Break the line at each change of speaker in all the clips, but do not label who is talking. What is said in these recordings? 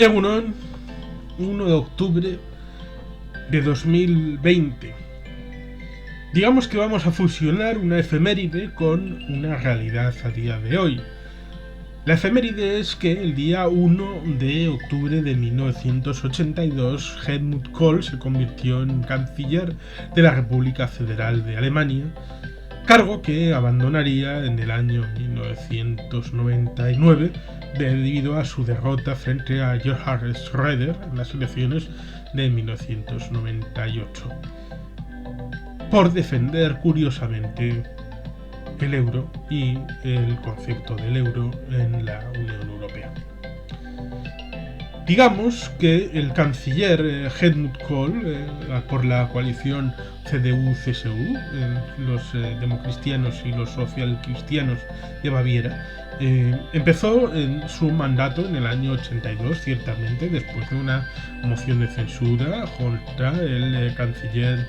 Egunon, 1 de octubre de 2020. Digamos que vamos a fusionar una efeméride con una realidad a día de hoy. La efeméride es que el día 1 de octubre de 1982 Helmut Kohl se convirtió en canciller de la República Federal de Alemania, cargo que abandonaría en el año 1999 debido a su derrota frente a Gerhard Schröder en las elecciones de 1998, por defender curiosamente el euro y el concepto del euro en la Unión Europea. Digamos que el canciller Helmut Kohl, por la coalición CDU-CSU, los democristianos y los socialcristianos de Baviera, empezó en su mandato en el año 82, ciertamente, después de una moción de censura contra el canciller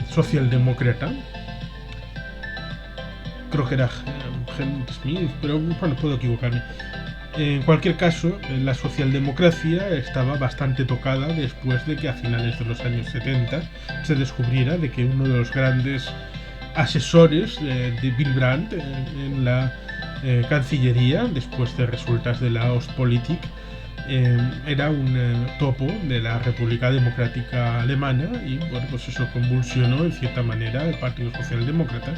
socialdemócrata. Creo que era Helmut Schmidt, pero bueno, puedo equivocarme. En cualquier caso, la socialdemocracia estaba bastante tocada después de que a finales de los años 70 se descubriera de que uno de los grandes asesores de Willy Brandt en la Cancillería, después de resultas de la Ostpolitik, era un topo de la República Democrática Alemana y bueno, pues eso convulsionó en cierta manera el Partido Socialdemócrata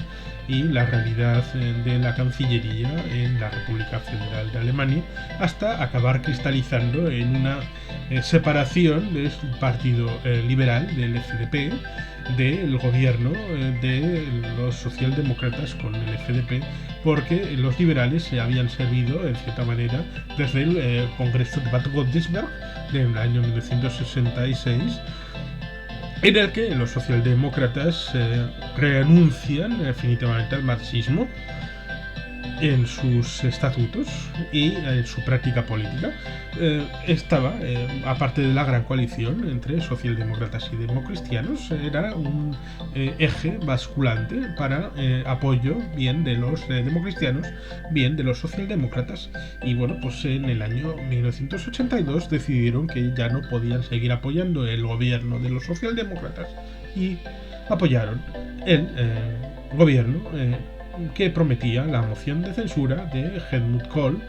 y la realidad de la Cancillería en la República Federal de Alemania, hasta acabar cristalizando en una separación del Partido Liberal, del FDP, del gobierno de los socialdemócratas con el FDP, porque los liberales se habían servido en cierta manera desde el Congreso de Bad Godesberg del año 1966, en el que los socialdemócratas renuncian definitivamente al marxismo en sus estatutos y en su práctica política. Estaba, aparte de la gran coalición entre socialdemócratas y democristianos, era un eje basculante para apoyo bien de los democristianos, bien de los socialdemócratas. Y bueno, pues en el año 1982 decidieron que ya no podían seguir apoyando el gobierno de los socialdemócratas y apoyaron el gobierno que prometía la moción de censura de Helmut Kohl,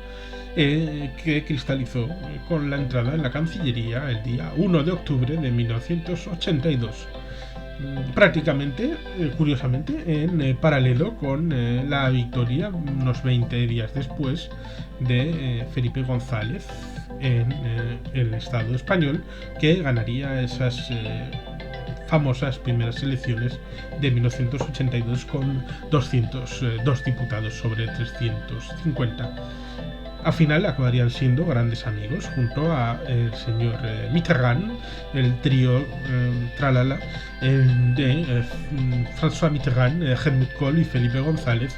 que cristalizó con la entrada en la Cancillería el día 1 de octubre de 1982. Prácticamente, curiosamente, en paralelo con la victoria, unos 20 días después, de Felipe González en el Estado español, que ganaría esas famosas primeras elecciones de 1982 con 202 diputados sobre 350. Al final acabarían siendo grandes amigos junto a el señor Mitterrand, el trío tralala de François Mitterrand, Helmut Kohl y Felipe González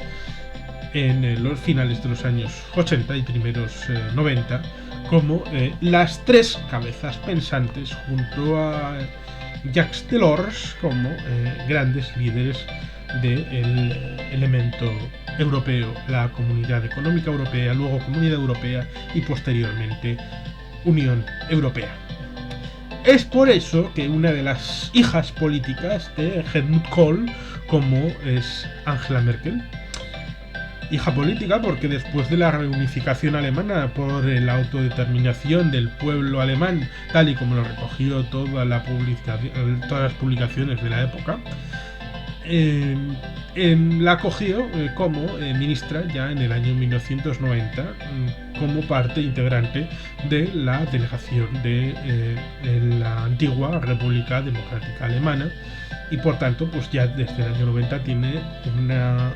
en los finales de los años 80 y primeros 90 como las tres cabezas pensantes junto a Jacques Delors como grandes líderes del elemento europeo, la Comunidad Económica Europea, luego Comunidad Europea y posteriormente Unión Europea. Es por eso que una de las hijas políticas de Helmut Kohl, como es Angela Merkel, hija política porque después de la reunificación alemana por la autodeterminación del pueblo alemán, tal y como lo recogió todas las publicaciones de la época, la acogió como ministra ya en el año 1990 como parte integrante de la delegación de la antigua República Democrática Alemana, y por tanto pues ya desde el año 90 tiene una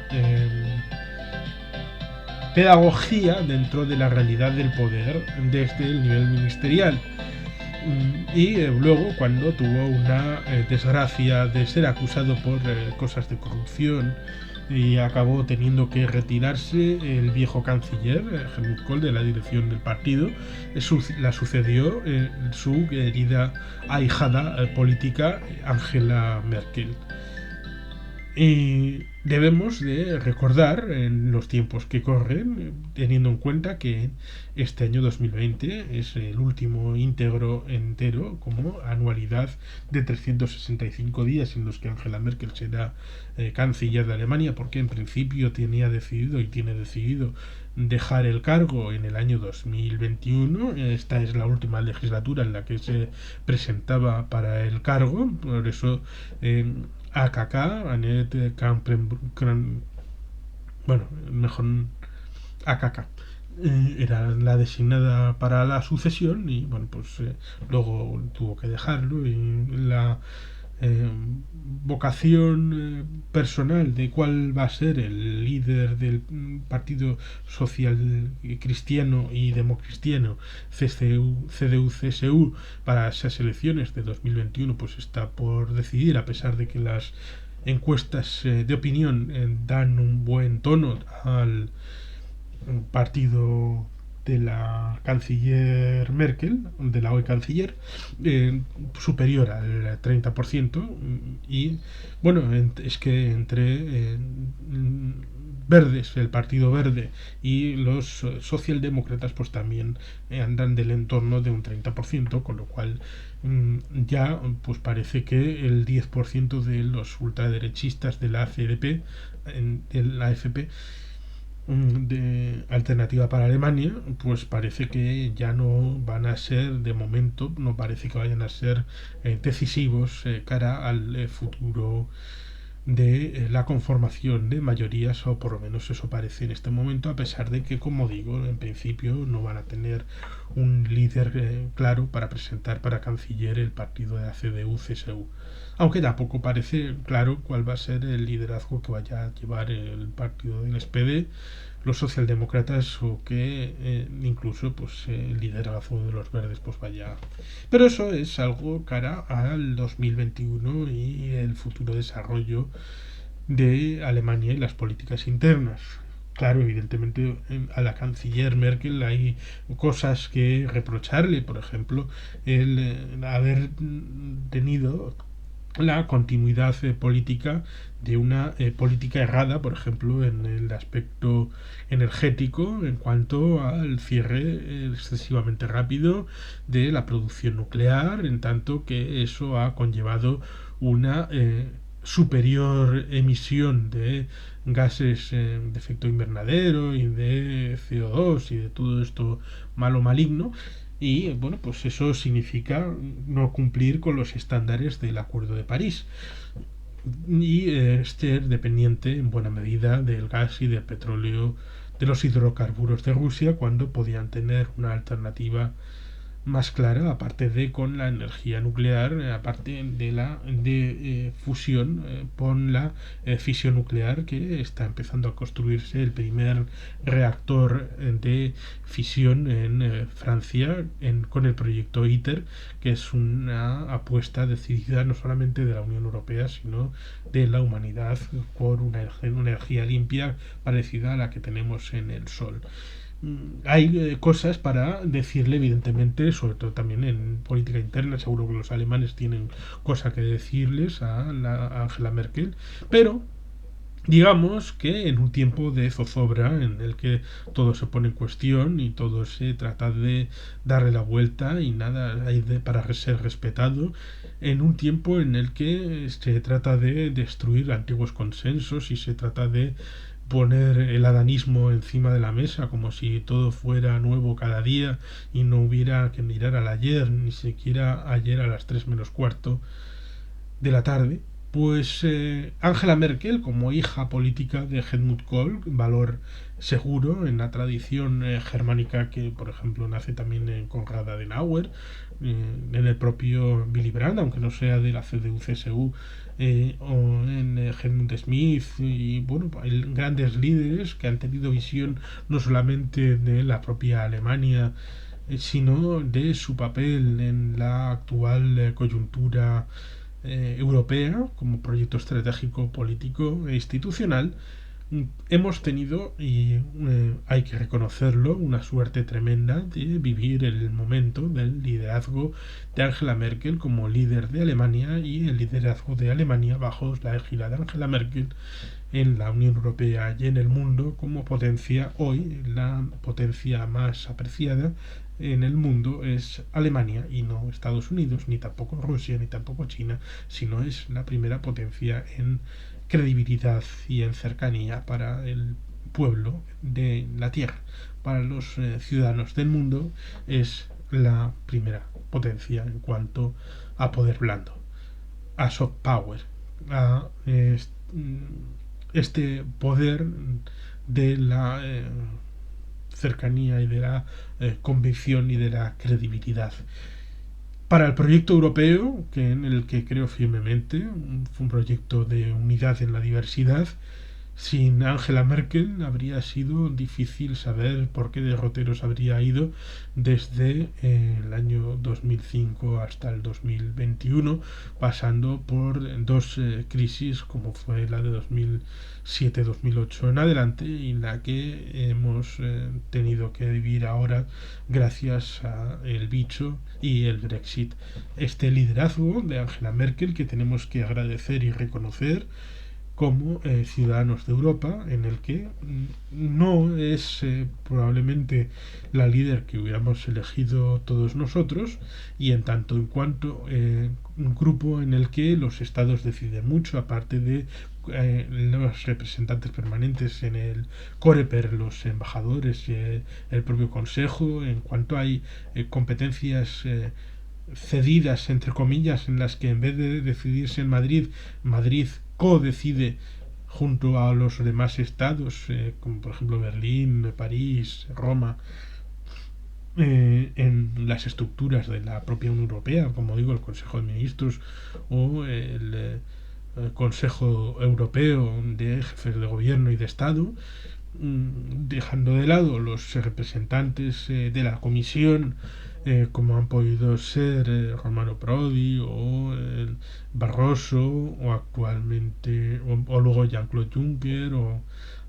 pedagogía dentro de la realidad del poder desde el nivel ministerial. Y luego, cuando tuvo una desgracia de ser acusado por cosas de corrupción y acabó teniendo que retirarse, el viejo canciller Helmut Kohl de la dirección del partido, la sucedió su querida ahijada política Angela Merkel. Y debemos de recordar en los tiempos que corren, teniendo en cuenta que este año 2020 es el último íntegro entero como anualidad de 365 días en los que Angela Merkel será canciller de Alemania, porque en principio tenía decidido y tiene decidido dejar el cargo en el año 2021. Esta es la última legislatura en la que se presentaba para el cargo, por eso AKK, Annette Kampen, bueno, mejor AKK, era la designada para la sucesión y bueno, pues luego tuvo que dejarlo y la eh, vocación personal de cuál va a ser el líder del Partido Social Cristiano y Democristiano CDU-CSU para esas elecciones de 2021 pues está por decidir, a pesar de que las encuestas de opinión dan un buen tono al partido de la canciller Merkel, de la hoy canciller, superior al 30%. Y bueno, es que entre verdes, el partido verde y los socialdemócratas pues también andan del entorno de un 30%, con lo cual ya pues parece que el 10% de los ultraderechistas de la AFDP, de la AFP, de alternativa para Alemania, pues parece que ya no van a ser, de momento, no parece que vayan a ser decisivos cara al futuro de la conformación de mayorías, o por lo menos eso parece en este momento, a pesar de que, como digo, en principio no van a tener un líder claro para presentar para canciller el partido de la CDU-CSU. Aunque tampoco parece claro cuál va a ser el liderazgo que vaya a llevar el partido del SPD, los socialdemócratas, o que incluso pues el liderazgo de los verdes pues vaya. Pero eso es algo cara al 2021 y el futuro desarrollo de Alemania y las políticas internas. Claro, evidentemente a la canciller Merkel hay cosas que reprocharle, por ejemplo, el haber tenido la continuidad política de una política errada, por ejemplo, en el aspecto energético, en cuanto al cierre excesivamente rápido de la producción nuclear, en tanto que eso ha conllevado una superior emisión de gases de efecto invernadero y de CO2 y de todo esto malo maligno. Y bueno, pues eso significa no cumplir con los estándares del Acuerdo de París y ser dependiente en buena medida del gas y del petróleo, de los hidrocarburos de Rusia, cuando podían tener una alternativa más clara, aparte de con la energía nuclear, aparte de la de fusión con la fisión nuclear, que está empezando a construirse el primer reactor de fisión en Francia con el proyecto ITER, que es una apuesta decidida no solamente de la Unión Europea, sino de la humanidad por una energía limpia parecida a la que tenemos en el Sol. Hay cosas para decirle, evidentemente, sobre todo también en política interna. Seguro que los alemanes tienen cosas que decirles a la Angela Merkel, pero digamos que en un tiempo de zozobra en el que todo se pone en cuestión y todo se trata de darle la vuelta y nada hay para ser respetado, en un tiempo en el que se trata de destruir antiguos consensos y se trata de poner el adanismo encima de la mesa como si todo fuera nuevo cada día y no hubiera que mirar al ayer, ni siquiera ayer a las 3 menos cuarto de la tarde. Pues Angela Merkel, como hija política de Helmut Kohl, valor seguro en la tradición germánica que, por ejemplo, nace también en Konrad Adenauer, en el propio Willy Brandt, aunque no sea de la CDU-CSU, o en Helmut Schmidt, y bueno, hay grandes líderes que han tenido visión no solamente de la propia Alemania, sino de su papel en la actual coyuntura europea como proyecto estratégico, político e institucional. Hemos tenido, y hay que reconocerlo, una suerte tremenda de vivir el momento del liderazgo de Angela Merkel como líder de Alemania y el liderazgo de Alemania bajo la égida de Angela Merkel en la Unión Europea y en el mundo como potencia. Hoy la potencia más apreciada en el mundo es Alemania y no Estados Unidos, ni tampoco Rusia, ni tampoco China, sino es la primera potencia en credibilidad y en cercanía para el pueblo de la Tierra. Para los ciudadanos del mundo es la primera potencia en cuanto a poder blando, a soft power, a este poder de la cercanía y de la convicción y de la credibilidad. Para el proyecto europeo, que en el que creo firmemente, fue un proyecto de unidad en la diversidad. Sin Angela Merkel habría sido difícil saber por qué derroteros habría ido desde el año 2005 hasta el 2021, pasando por dos crisis como fue la de 2007-2008 en adelante, y la que hemos tenido que vivir ahora gracias a el bicho y el Brexit. Este liderazgo de Angela Merkel que tenemos que agradecer y reconocer como ciudadanos de Europa, en el que no es probablemente la líder que hubiéramos elegido todos nosotros, y en tanto en cuanto un grupo en el que los estados deciden mucho, aparte de los representantes permanentes en el Coreper, los embajadores y el propio Consejo, en cuanto hay competencias cedidas, entre comillas, en las que en vez de decidirse en Madrid, Madrid co-decide junto a los demás estados, como por ejemplo Berlín, París, Roma, en las estructuras de la propia Unión Europea, como digo, el Consejo de Ministros o el Consejo Europeo de Jefes de Gobierno y de Estado, dejando de lado los representantes de la Comisión, como han podido ser Romano Prodi o Barroso o actualmente o luego Jean-Claude Juncker, o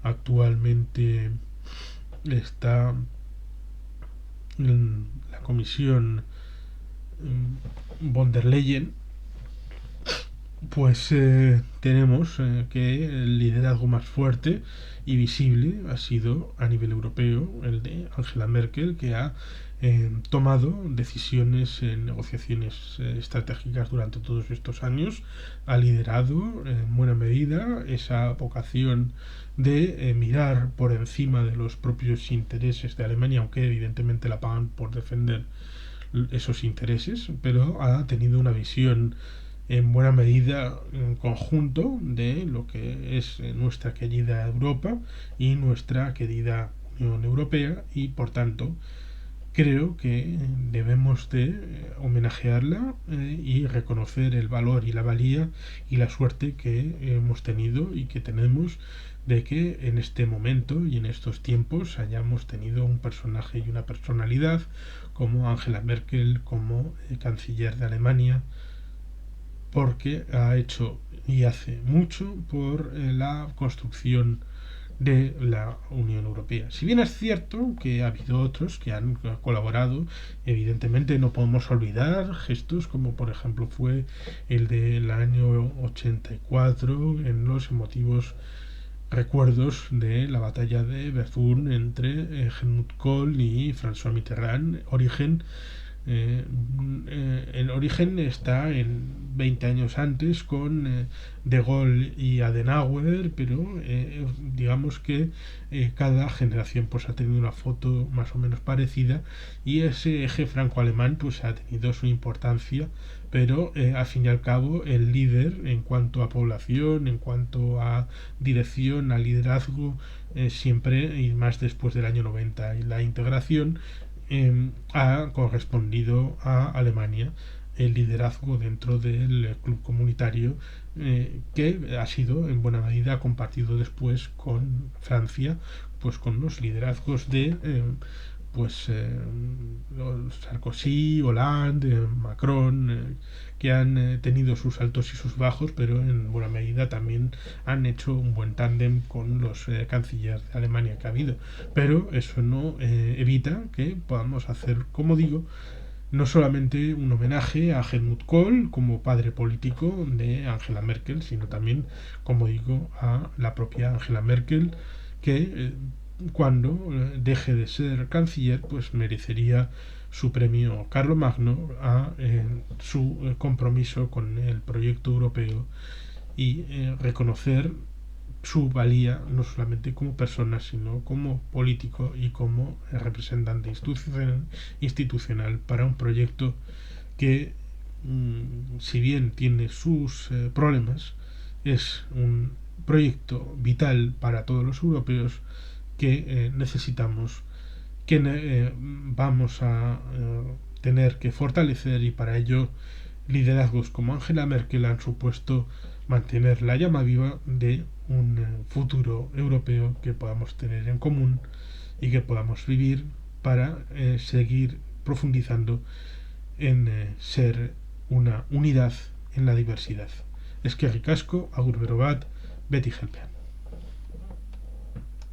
actualmente está en la Comisión von der Leyen. Pues tenemos que el liderazgo más fuerte y visible ha sido a nivel europeo el de Angela Merkel, que ha tomado decisiones en negociaciones estratégicas durante todos estos años, ha liderado en buena medida esa vocación de mirar por encima de los propios intereses de Alemania, aunque evidentemente la pagan por defender esos intereses, pero ha tenido una visión en buena medida en conjunto de lo que es nuestra querida Europa y nuestra querida Unión Europea, y por tanto creo que debemos de homenajearla y reconocer el valor y la valía y la suerte que hemos tenido y que tenemos de que en este momento y en estos tiempos hayamos tenido un personaje y una personalidad como Angela Merkel como canciller de Alemania, porque ha hecho y hace mucho por la construcción de la Unión Europea. Si bien es cierto que ha habido otros que han colaborado, evidentemente no podemos olvidar gestos como por ejemplo fue el del año 84 en los emotivos recuerdos de la batalla de Verdun entre Helmut Kohl y François Mitterrand. El origen está en 20 años antes con De Gaulle y Adenauer, pero digamos que cada generación pues ha tenido una foto más o menos parecida, y ese eje franco-alemán pues ha tenido su importancia, pero al fin y al cabo el líder en cuanto a población, en cuanto a dirección, a liderazgo, siempre, y más después del año 90 y la integración, ha correspondido a Alemania el liderazgo dentro del club comunitario, que ha sido en buena medida compartido después con Francia, pues con los liderazgos de pues los Sarkozy, Hollande, Macron, que han tenido sus altos y sus bajos, pero en buena medida también han hecho un buen tándem con los cancilleres de Alemania que ha habido. Pero eso no evita que podamos hacer, como digo, no solamente un homenaje a Helmut Kohl como padre político de Angela Merkel, sino también, como digo, a la propia Angela Merkel, que cuando deje de ser canciller, pues merecería su premio Carlomagno a su compromiso con el proyecto europeo y reconocer su valía no solamente como persona, sino como político y como representante institucional para un proyecto que, si bien tiene sus problemas, es un proyecto vital para todos los europeos que necesitamos, que vamos a tener que fortalecer, y para ello liderazgos como Angela Merkel han supuesto mantener la llama viva de un futuro europeo que podamos tener en común y que podamos vivir para seguir profundizando en ser una unidad en la diversidad. Eskerrik asko, agur bero bat, beti helpean.